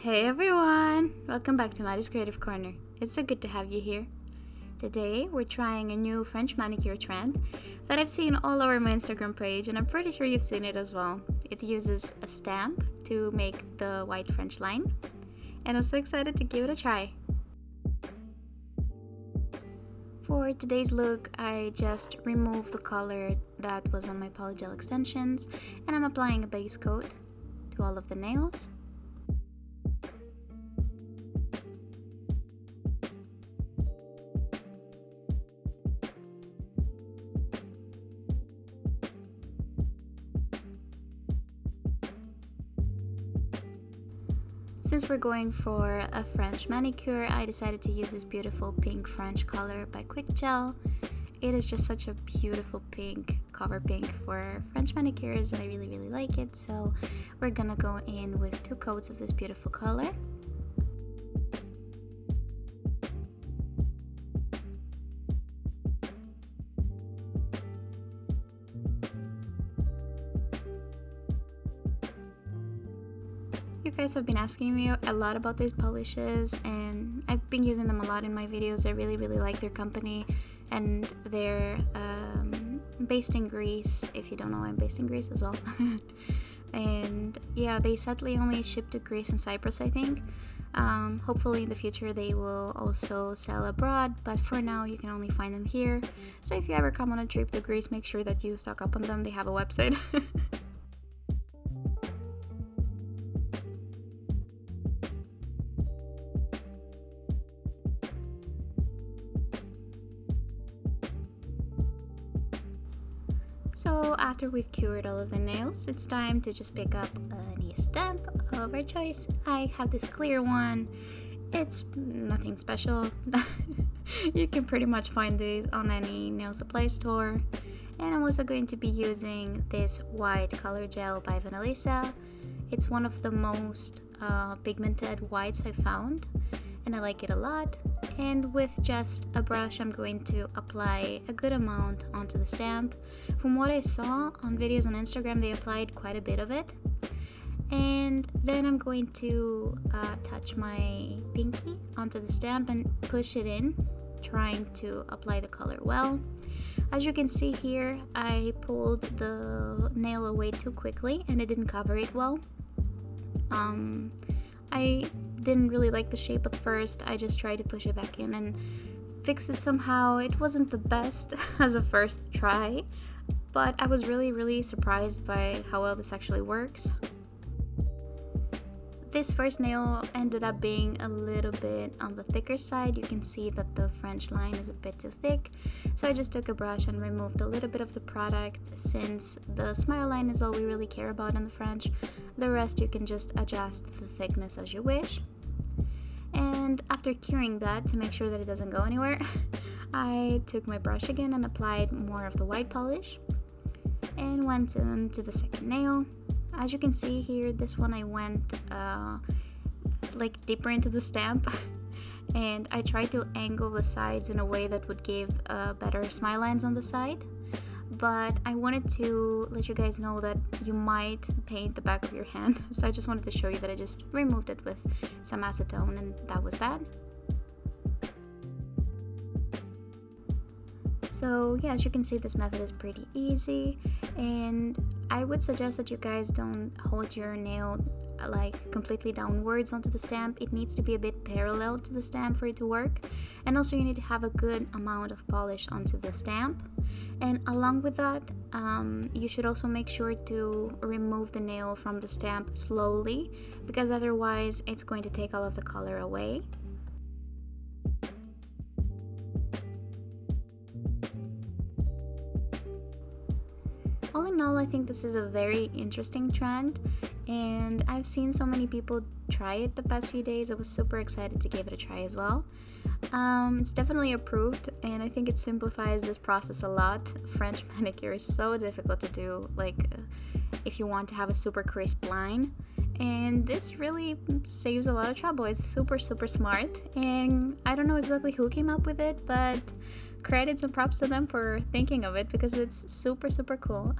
Hey everyone! Welcome back to Maddie's Creative Corner. It's so good to have you here. Today we're trying a new French manicure trend that I've seen all over my Instagram page, and I'm pretty sure you've seen it as well. It uses a stamp to make the white French line, and I'm so excited to give it a try. For today's look, I just removed the color that was on my polygel extensions, and I'm applying a base coat to all of the nails. Since we're going for a French manicure, I decided to use this beautiful pink French color by Quick Gel. It is just such a beautiful pink, cover pink for French manicures, and I really like it. So we're gonna go in with 2 coats of this beautiful color. You guys have been asking me a lot about these polishes, and I've been using them a lot in my videos. I really like their company, and they're based in Greece. If you don't know, I'm based in Greece as well. And yeah, they sadly only ship to Greece and Cyprus, I think. Hopefully in the future they will also sell abroad, but for now you can only find them here. So if you ever come on a trip to Greece, make sure that you stock up on them. They have a website. So after we've cured all of the nails, it's time to just pick up a new stamp of our choice. I have this clear one. It's nothing special. You can pretty much find these on any nail supply store. And I'm also going to be using this white color gel by Vanillisa. It's one of the most pigmented whites I've found, and I like it a lot. And with just a brush, I'm going to apply a good amount onto the stamp. From what I saw on videos on Instagram, they applied quite a bit of it. And then I'm going to touch my pinky onto the stamp and push it in, trying to apply the color well. As you can see here, I pulled the nail away too quickly and it didn't cover it well. I didn't really like the shape at first. I just tried to push it back in and fix it somehow. It wasn't the best as a first try, but I was really surprised by how well this actually works. This first nail ended up being a little bit on the thicker side. You can see that the French line is a bit too thick, so I just took a brush and removed a little bit of the product. Since the smile line is all we really care about in the French, the rest you can just adjust the thickness as you wish. And after curing that, to make sure that it doesn't go anywhere, I took my brush again and applied more of the white polish and went into the second nail. As you can see here, this one I went like deeper into the stamp and I tried to angle the sides in a way that would give better smile lines on the side. But I wanted to let you guys know that you might paint the back of your hand, so I just wanted to show you that I just removed it with some acetone, and that was that. So yeah, as you can see, this method is pretty easy, and I would suggest that you guys don't hold your nail like completely downwards onto the stamp. It needs to be a bit parallel to the stamp for it to work, and also you need to have a good amount of polish onto the stamp. And along with that, you should also make sure to remove the nail from the stamp slowly, because otherwise it's going to take all of the color away. All in all, I think this is a very interesting trend, and I've seen so many people try it the past few days. I was super excited to give it a try as well. It's definitely approved, and I think it simplifies this process a lot. French manicure is so difficult to do, if you want to have a super crisp line, and this really saves a lot of trouble. It's super smart, and I don't know exactly who came up with it, but credits and props to them for thinking of it, because it's super cool.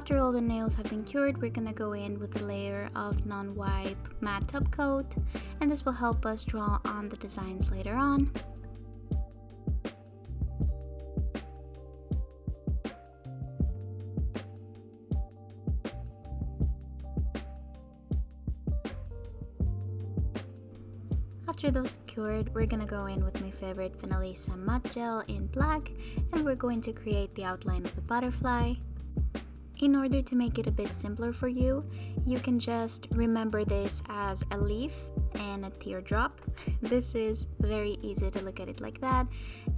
After all the nails have been cured, we're gonna go in with a layer of non-wipe matte top coat, and this will help us draw on the designs later on. After those have cured, we're gonna go in with my favorite Vanillisa matte gel in black, and we're going to create the outline of the butterfly. In order to make it a bit simpler for you, you can just remember this as a leaf and a teardrop. This is very easy to look at it like that,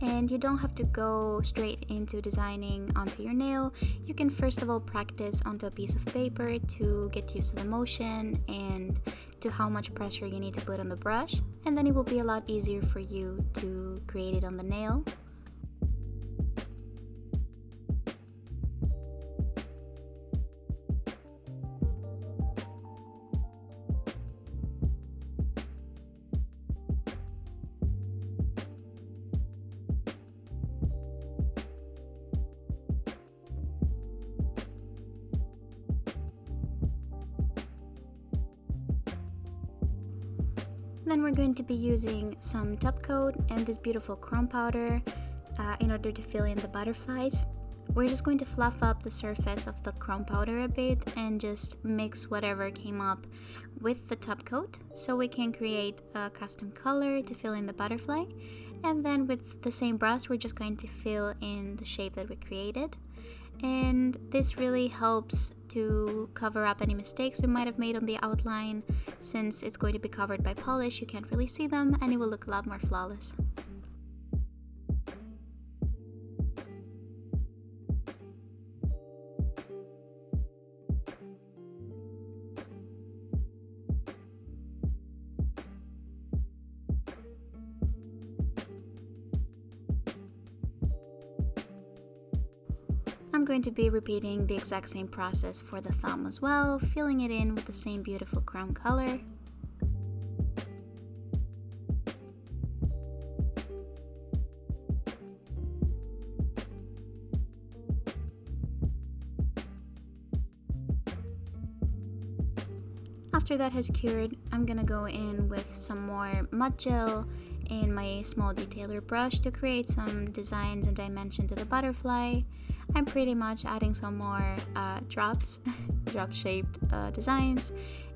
and you don't have to go straight into designing onto your nail. You can first of all practice onto a piece of paper to get used to the motion and to how much pressure you need to put on the brush, and then it will be a lot easier for you to create it on the nail. Then we're going to be using some top coat and this beautiful chrome powder in order to fill in the butterflies. We're just going to fluff up the surface of the chrome powder a bit and just mix whatever came up with the top coat so we can create a custom color to fill in the butterfly. And then with the same brush, we're just going to fill in the shape that we created. And this really helps to cover up any mistakes we might have made on the outline. Since it's going to be covered by polish, you can't really see them and it will look a lot more flawless. I'm going to be repeating the exact same process for the thumb as well, filling it in with the same beautiful chrome color. After that has cured, I'm gonna go in with some more mud gel and my small detailer brush to create some designs and dimension to the butterfly. I'm pretty much adding some more drops, drop-shaped designs,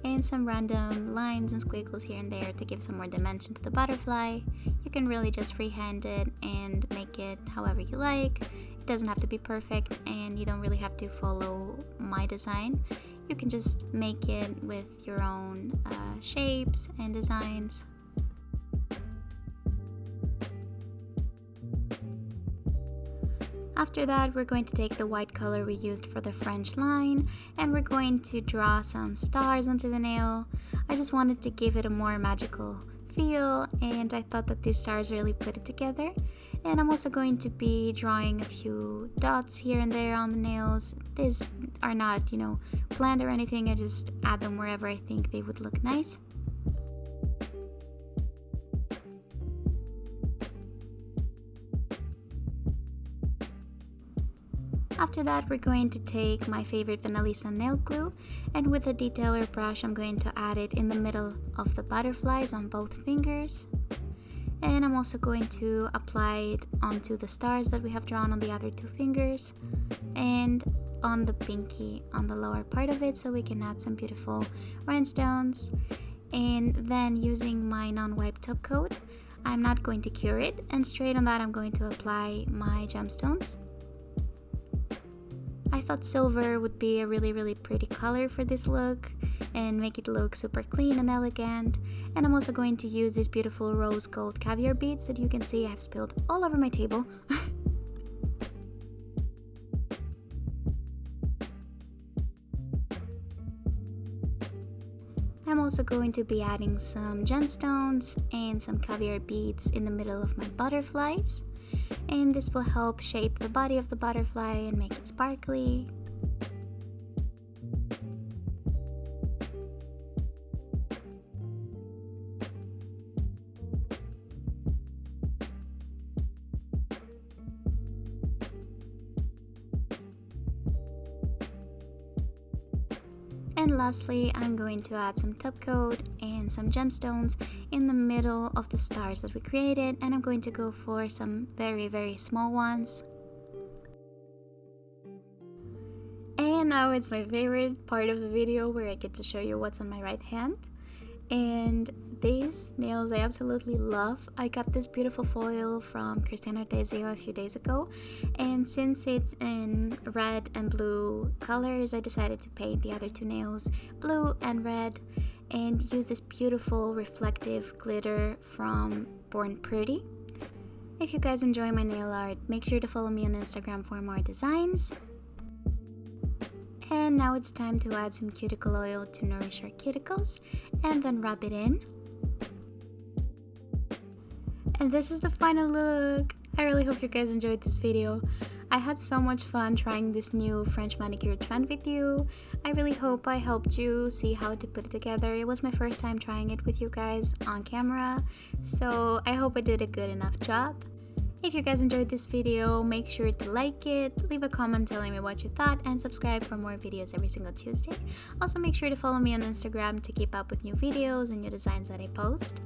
and some random lines and squiggles here and there to give some more dimension to the butterfly. You can really just freehand it and make it however you like. It doesn't have to be perfect, and you don't really have to follow my design. You can just make it with your own shapes and designs. After that, we're going to take the white color we used for the French line and we're going to draw some stars onto the nail. I just wanted to give it a more magical feel and I thought that these stars really put it together. And I'm also going to be drawing a few dots here and there on the nails. These are not, planned or anything. I just add them wherever I think they would look nice. After that, we're going to take my favorite Vanillisa nail glue and with a detailer brush, I'm going to add it in the middle of the butterflies on both fingers. And I'm also going to apply it onto the stars that we have drawn on the other two fingers and on the pinky on the lower part of it so we can add some beautiful rhinestones. And then using my non-wipe top coat, I'm not going to cure it, and straight on that I'm going to apply my gemstones. I thought silver would be a really pretty color for this look and make it look super clean and elegant. And I'm also going to use these beautiful rose gold caviar beads that you can see I have spilled all over my table. I'm also going to be adding some gemstones and some caviar beads in the middle of my butterflies. And this will help shape the body of the butterfly and make it sparkly. And lastly, I'm going to add some top coat and some gemstones in the middle of the stars that we created, and I'm going to go for some very small ones. And now it's my favorite part of the video where I get to show you what's on my right hand. And these nails I absolutely love. I got this beautiful foil from Christian Artesio a few days ago, and since it's in red and blue colors, I decided to paint the other two nails blue and red and use this beautiful reflective glitter from Born Pretty. If you guys enjoy my nail art, make sure to follow me on Instagram for more designs. And now it's time to add some cuticle oil to nourish our cuticles and then rub it in. And this is the final look. I really hope you guys enjoyed this video. I had so much fun trying this new French manicure trend with you. I really hope I helped you see how to put it together. It was my first time trying it with you guys on camera, so I hope I did a good enough job. If you guys enjoyed this video, make sure to like it, leave a comment telling me what you thought, and subscribe for more videos every single Tuesday. Also, make sure to follow me on Instagram to keep up with new videos and new designs that I post.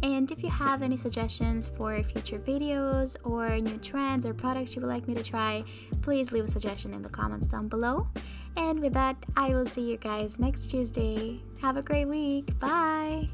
And if you have any suggestions for future videos or new trends or products you would like me to try, please leave a suggestion in the comments down below. And with that, I will see you guys next Tuesday. Have a great week. Bye!